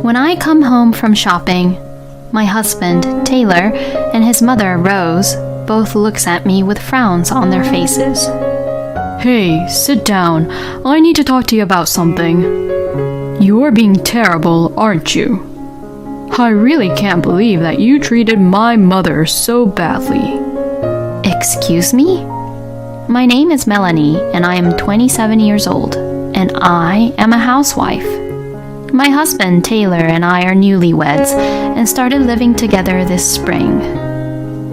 When I come home from shopping, my husband, Taylor, and his mother, Rose, both looks at me with frowns on their faces. Hey, sit down. I need to talk to you about something. You're being terrible, aren't you? I really can't believe that you treated my mother so badly. Excuse me? My name is Melanie, and I am 27 years old, and I am a housewife. My husband, Taylor, and I are newlyweds and started living together this spring.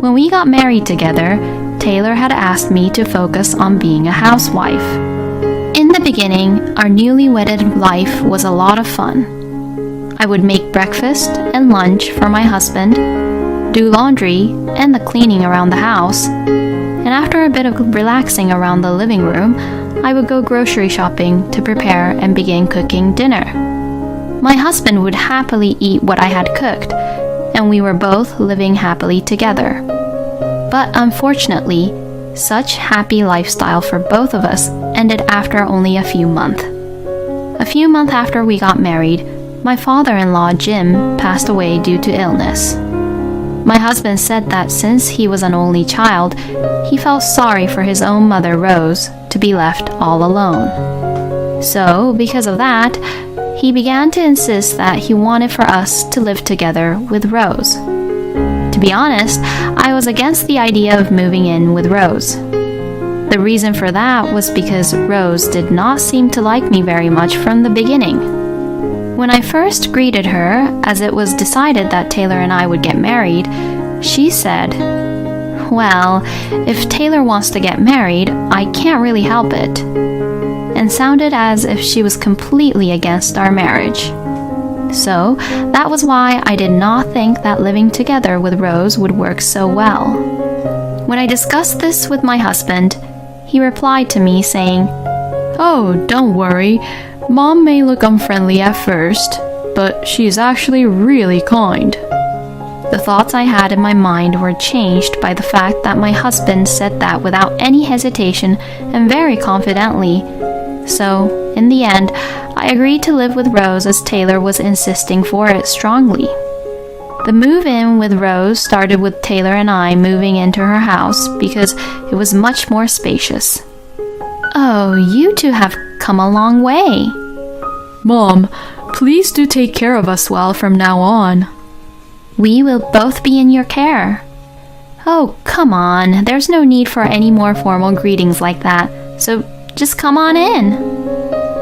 When we got married together, Taylor had asked me to focus on being a housewife. In the beginning, our newly wedded life was a lot of fun. I would make breakfast and lunch for my husband, do laundry and the cleaning around the house, and after a bit of relaxing around the living room, I would go grocery shopping to prepare and begin cooking dinner. My husband would happily eat what I had cooked, and we were both living happily together. But unfortunately, such happy lifestyle for both of us ended after only a few months. A few months after we got married, my father-in-law Jim passed away due to illness. My husband said that since he was an only child, he felt sorry for his own mother Rose to be left all alone. So, because of that, he began to insist that he wanted for us to live together with Rose. To be honest, I was against the idea of moving in with Rose. The reason for that was because Rose did not seem to like me very much from the beginning. When I first greeted her, as it was decided that Taylor and I would get married, she said, "Well, if Taylor wants to get married, I can't really help it," and sounded as if she was completely against our marriage. So, that was why I did not think that living together with Rose would work so well. When I discussed this with my husband, he replied to me saying, "Oh, don't worry. Mom may look unfriendly at first, but she's actually really kind." The thoughts I had in my mind were changed by the fact that my husband said that without any hesitation and very confidently. So, in the end, I agreed to live with Rose as Taylor was insisting for it strongly. The move-in with Rose started with Taylor and I moving into her house because it was much more spacious. Oh, you two have come a long way. Mom, please do take care of us well from now on. We will both be in your care. Oh, come on. There's no need for any more formal greetings like that, so just come on in.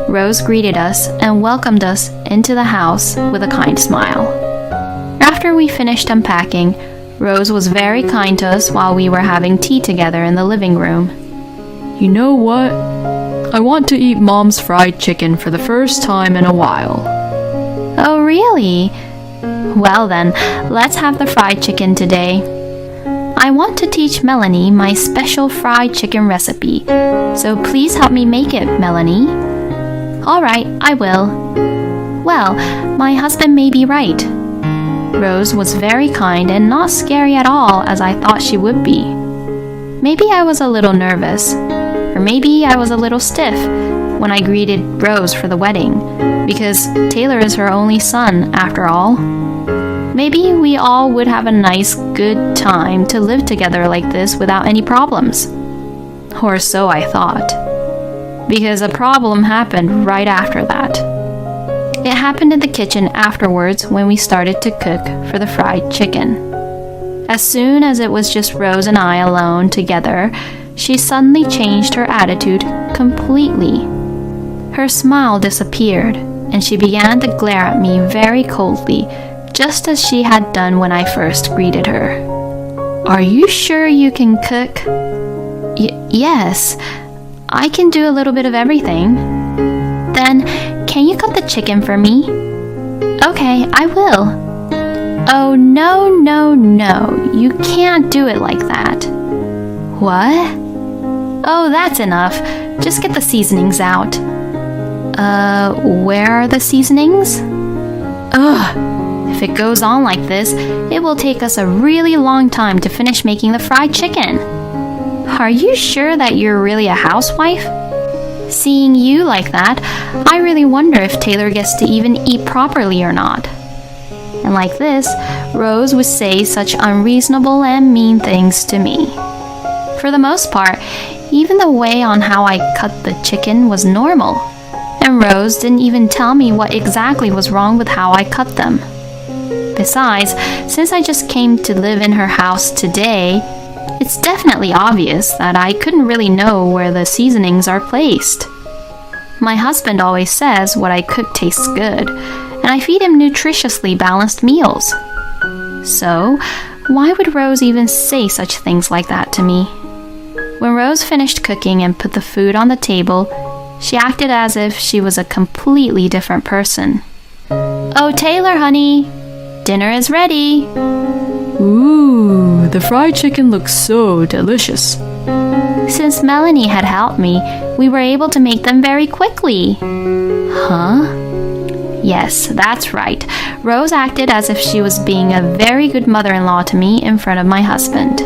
Rose greeted us and welcomed us into the house with a kind smile. After we finished unpacking, Rose was very kind to us while we were having tea together in the living room. You know what? I want to eat Mom's fried chicken for the first time in a while. Oh, really? Well then, let's have the fried chicken today. I want to teach Melanie my special fried chicken recipe, so please help me make it, Melanie. All right, I will. Well, my husband may be right. Rose was very kind and not scary at all as I thought she would be. Maybe I was a little nervous, or maybe I was a little stiff when I greeted Rose for the wedding, because Taylor is her only son after all. Maybe we all would have a nice, good time to live together like this without any problems. Or so I thought. Because a problem happened right after that. It happened in the kitchen afterwards when we started to cook for the fried chicken. As soon as it was just Rose and I alone together, she suddenly changed her attitude completely. Her smile disappeared, and she began to glare at me very coldly, just as she had done when I first greeted her. Are you sure you can cook? Yes, I can do a little bit of everything. Then, can you cut the chicken for me? Okay, I will. Oh, no, you can't do it like that. What? Oh, that's enough. Just get the seasonings out. Where are the seasonings? Ugh. If it goes on like this, it will take us a really long time to finish making the fried chicken. Are you sure that you're really a housewife? Seeing you like that, I really wonder if Taylor gets to even eat properly or not. And like this, Rose would say such unreasonable and mean things to me. For the most part, even the way on how I cut the chicken was normal. And Rose didn't even tell me what exactly was wrong with how I cut them. Besides, since I just came to live in her house today, it's definitely obvious that I couldn't really know where the seasonings are placed. My husband always says what I cook tastes good, and I feed him nutritiously balanced meals. So, why would Rose even say such things like that to me? When Rose finished cooking and put the food on the table, she acted as if she was a completely different person. "Oh, Taylor, honey, dinner is ready." Ooh, the fried chicken looks so delicious. Since Melanie had helped me, we were able to make them very quickly. Huh? Yes, that's right. Rose acted as if she was being a very good mother-in-law to me in front of my husband.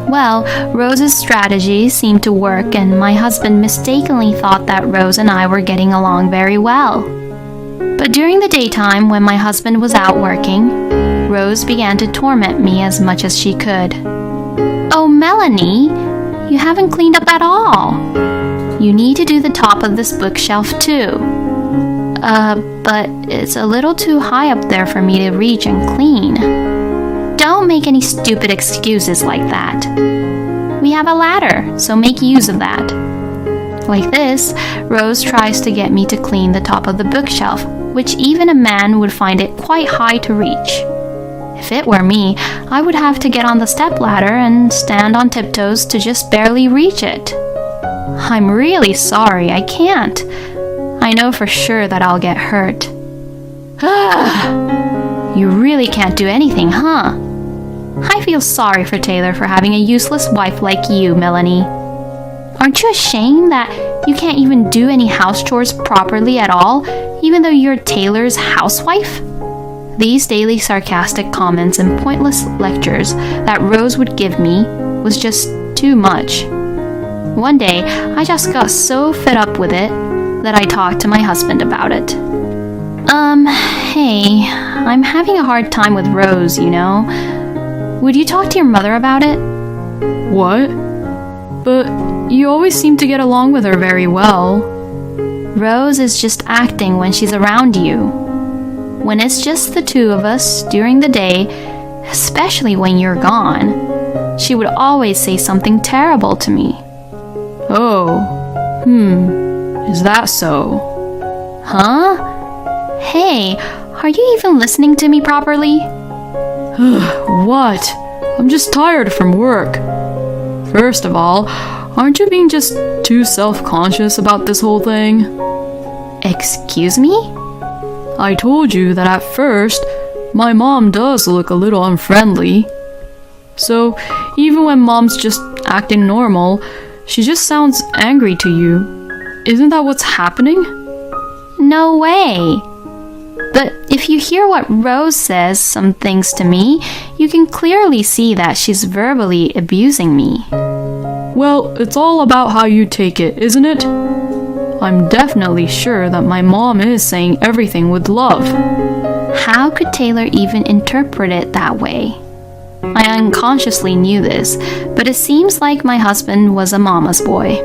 Well, Rose's strategy seemed to work, and my husband mistakenly thought that Rose and I were getting along very well. But during the daytime, when my husband was out working, Rose began to torment me as much as she could. "Oh, Melanie, you haven't cleaned up at all. You need to do the top of this bookshelf too." But it's a little too high up there for me to reach and clean." Don't make any stupid excuses like that. We have a ladder, so make use of that. Like this, Rose tries to get me to clean the top of the bookshelf, which even a man would find it quite high to reach. If it were me, I would have to get on the stepladder and stand on tiptoes to just barely reach it. I'm really sorry, I can't. I know for sure that I'll get hurt. You really can't do anything, huh? I feel sorry for Taylor for having a useless wife like you, Melanie. Aren't you ashamed that you can't even do any house chores properly at all, even though you're Taylor's housewife? These daily sarcastic comments and pointless lectures that Rose would give me was just too much. One day, I just got so fed up with it that I talked to my husband about it. Hey, I'm having a hard time with Rose, you know. Would you talk to your mother about it? What? But you always seem to get along with her very well. Rose is just acting when she's around you. When it's just the two of us during the day, especially when you're gone, she would always say something terrible to me. Oh, is that so? Huh? Hey, are you even listening to me properly? What? I'm just tired from work. First of all, aren't you being just too self-conscious about this whole thing? Excuse me? I told you that at first, my mom does look a little unfriendly. So, even when mom's just acting normal, she just sounds angry to you. Isn't that what's happening? No way. But if you hear what Rose says some things to me, you can clearly see that she's verbally abusing me. Well, it's all about how you take it, isn't it? I'm definitely sure that my mom is saying everything with love. How could Taylor even interpret it that way? I unconsciously knew this, but it seems like my husband was a mama's boy.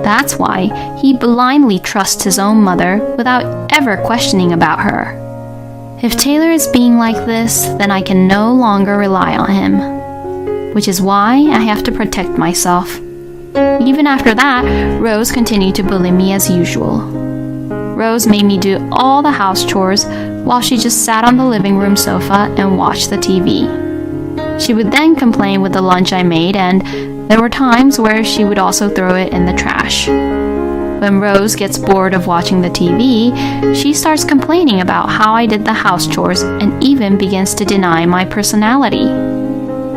That's why he blindly trusts his own mother without ever questioning about her. If Taylor is being like this, then I can no longer rely on him. Which is why I have to protect myself. Even after that, Rose continued to bully me as usual. Rose made me do all the house chores while she just sat on the living room sofa and watched the TV. She would then complain with the lunch I made, and there were times where she would also throw it in the trash. When Rose gets bored of watching the TV, she starts complaining about how I did the house chores and even begins to deny my personality.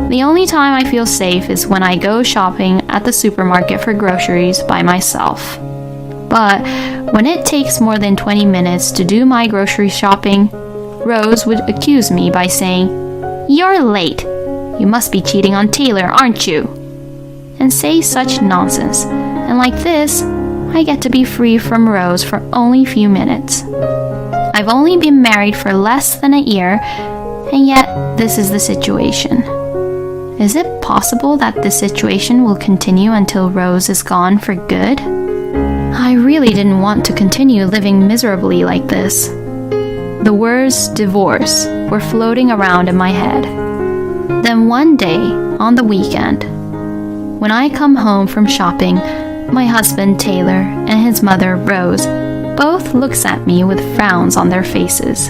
The only time I feel safe is when I go shopping at the supermarket for groceries by myself. But when it takes more than 20 minutes to do my grocery shopping, Rose would accuse me by saying, "You're late. You must be cheating on Taylor, aren't you?" And say such nonsense. And like this, I get to be free from Rose for only a few minutes. I've only been married for less than a year, and yet this is the situation. Is it possible that this situation will continue until Rose is gone for good? I really didn't want to continue living miserably like this. The words divorce were floating around in my head. Then one day, on the weekend, when I come home from shopping, my husband Taylor and his mother Rose both looks at me with frowns on their faces.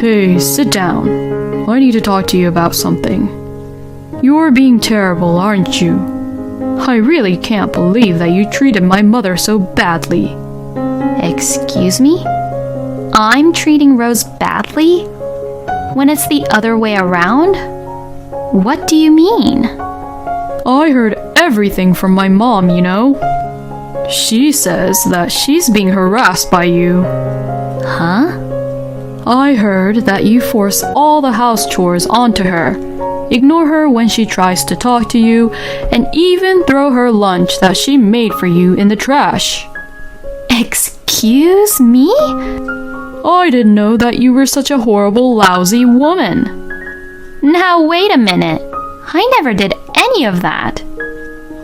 Hey, sit down. I need to talk to you about something. You're being terrible, aren't you? I really can't believe that you treated my mother so badly. Excuse me? I'm treating Rose badly? When it's the other way around? What do you mean? I heard everything from my mom, you know. She says that she's being harassed by you. Huh? I heard that you force all the house chores onto her, ignore her when she tries to talk to you, and even throw her lunch that she made for you in the trash. Excuse me? I didn't know that you were such a horrible, lousy woman. Now wait a minute. I never did any of that.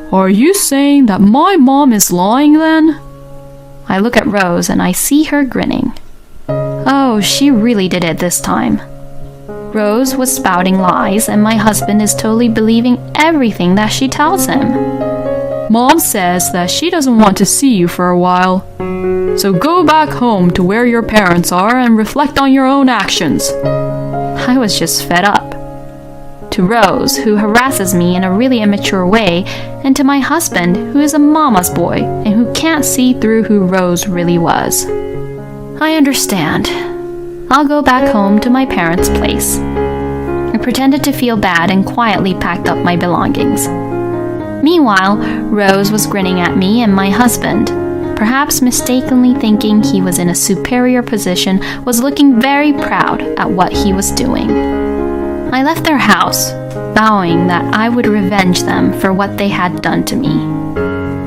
Are you saying that my mom is lying then? I look at Rose and I see her grinning. Oh, she really did it this time. Rose was spouting lies, and my husband is totally believing everything that she tells him. Mom says that she doesn't want to see you for a while. So go back home to where your parents are and reflect on your own actions. I was just fed up. To Rose, who harasses me in a really immature way, and to my husband, who is a mama's boy and who can't see through who Rose really was. I understand. I'll go back home to my parents' place. I pretended to feel bad and quietly packed up my belongings. Meanwhile, Rose was grinning at me and my husband, perhaps mistakenly thinking he was in a superior position, was looking very proud at what he was doing. I left their house, vowing that I would revenge them for what they had done to me.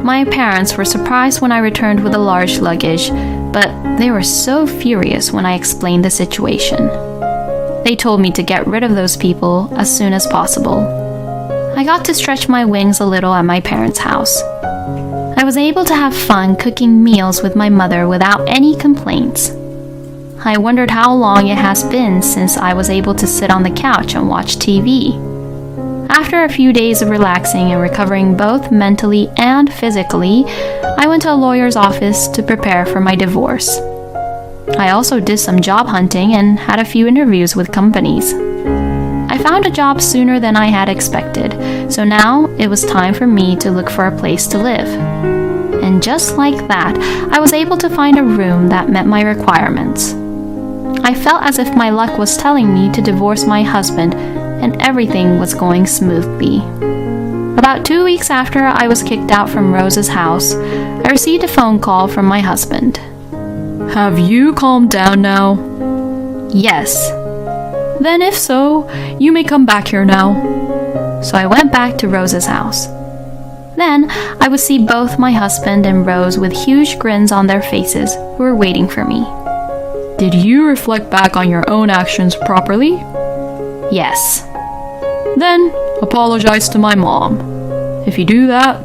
My parents were surprised when I returned with a large luggage, but they were so furious when I explained the situation. They told me to get rid of those people as soon as possible. I got to stretch my wings a little at my parents' house. I was able to have fun cooking meals with my mother without any complaints. I wondered how long it has been since I was able to sit on the couch and watch TV. After a few days of relaxing and recovering both mentally and physically, I went to a lawyer's office to prepare for my divorce. I also did some job hunting and had a few interviews with companies. I found a job sooner than I had expected, so now it was time for me to look for a place to live. And just like that, I was able to find a room that met my requirements. I felt as if my luck was telling me to divorce my husband, and everything was going smoothly. About 2 weeks after I was kicked out from Rose's house, I received a phone call from my husband. Have you calmed down now? Yes. Then if so, you may come back here now. So I went back to Rose's house. Then I would see both my husband and Rose with huge grins on their faces who were waiting for me. Did you reflect back on your own actions properly? Yes. Then apologize to my mom. If you do that,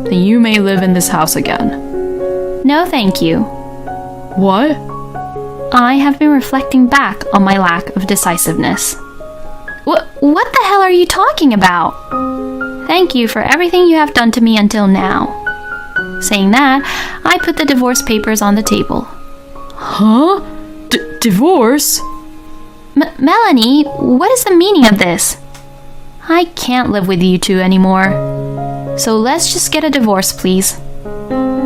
then you may live in this house again. No, thank you. What? I have been reflecting back on my lack of decisiveness. What the hell are you talking about? Thank you for everything you have done to me until now. Saying that, I put the divorce papers on the table. Huh? Divorce? Melanie, what is the meaning of this? I can't live with you two anymore. So let's just get a divorce, please.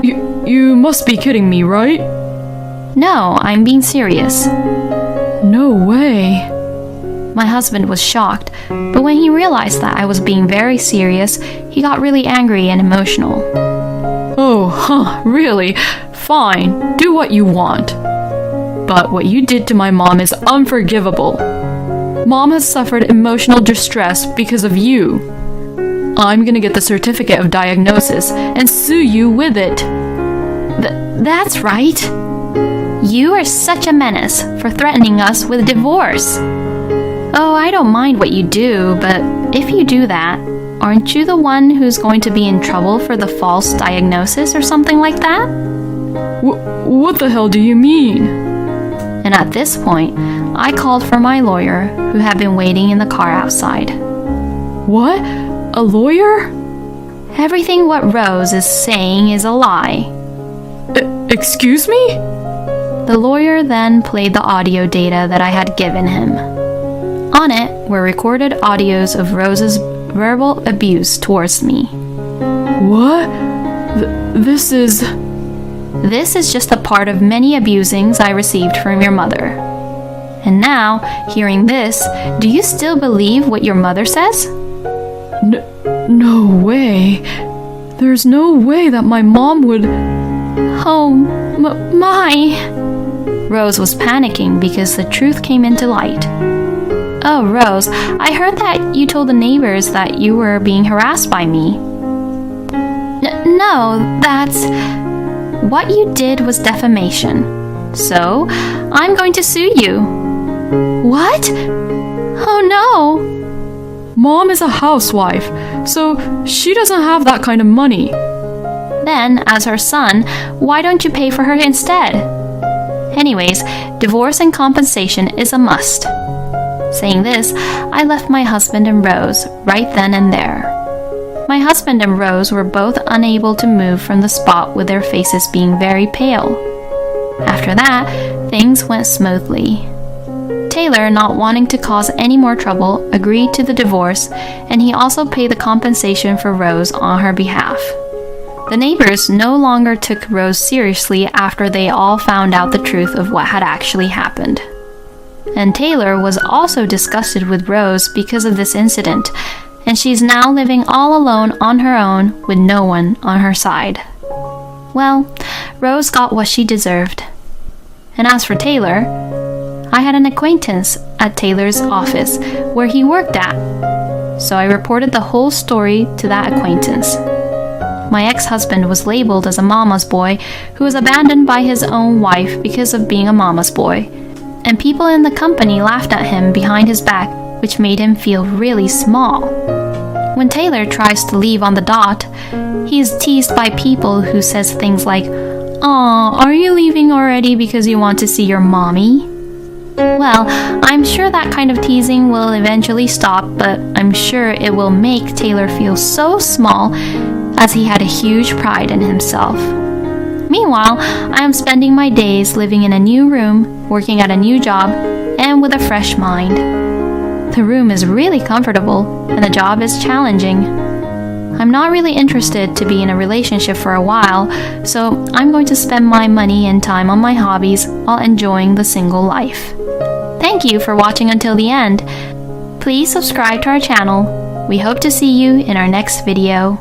You must be kidding me, right? No, I'm being serious. No way. My husband was shocked, but when he realized that I was being very serious, he got really angry and emotional. Oh, really? Fine, do what you want. But what you did to my mom is unforgivable. Mom has suffered emotional distress because of you. I'm gonna get the certificate of diagnosis and sue you with it. That's right. You are such a menace for threatening us with divorce. Oh, I don't mind what you do, but if you do that, aren't you the one who's going to be in trouble for the false diagnosis or something like that? What the hell do you mean? And at this point, I called for my lawyer, who had been waiting in the car outside. What? A lawyer? Everything what Rose is saying is a lie. Excuse me? The lawyer then played the audio data that I had given him. On it were recorded audios of Rose's verbal abuse towards me. What? This is just a part of many abusings I received from your mother. And now, hearing this, do you still believe what your mother says? No way. There's no way that my mom would... Oh, my... Rose was panicking because the truth came into light. Oh, Rose, I heard that you told the neighbors that you were being harassed by me. No, that's... What you did was defamation. So, I'm going to sue you. What? Oh no! Mom is a housewife, so she doesn't have that kind of money. Then, as her son, why don't you pay for her instead? Anyways, divorce and compensation is a must. Saying this, I left my husband and Rose right then and there. My husband and Rose were both unable to move from the spot with their faces being very pale. After that, things went smoothly. Taylor, not wanting to cause any more trouble, agreed to the divorce, and he also paid the compensation for Rose on her behalf. The neighbors no longer took Rose seriously after they all found out the truth of what had actually happened. And Taylor was also disgusted with Rose because of this incident, and she's now living all alone on her own with no one on her side. Well, Rose got what she deserved. And as for Taylor, I had an acquaintance at Taylor's office where he worked at, so I reported the whole story to that acquaintance. My ex-husband was labeled as a mama's boy who was abandoned by his own wife because of being a mama's boy, and people in the company laughed at him behind his back, which made him feel really small. When Taylor tries to leave on the dot, he is teased by people who says things like, "Aw, are you leaving already because you want to see your mommy?" Well, I'm sure that kind of teasing will eventually stop, but I'm sure it will make Taylor feel so small, as he had a huge pride in himself. Meanwhile, I am spending my days living in a new room, working at a new job, and with a fresh mind. The room is really comfortable, and the job is challenging. I'm not really interested to be in a relationship for a while, so I'm going to spend my money and time on my hobbies while enjoying the single life. Thank you for watching until the end. Please subscribe to our channel. We hope to see you in our next video.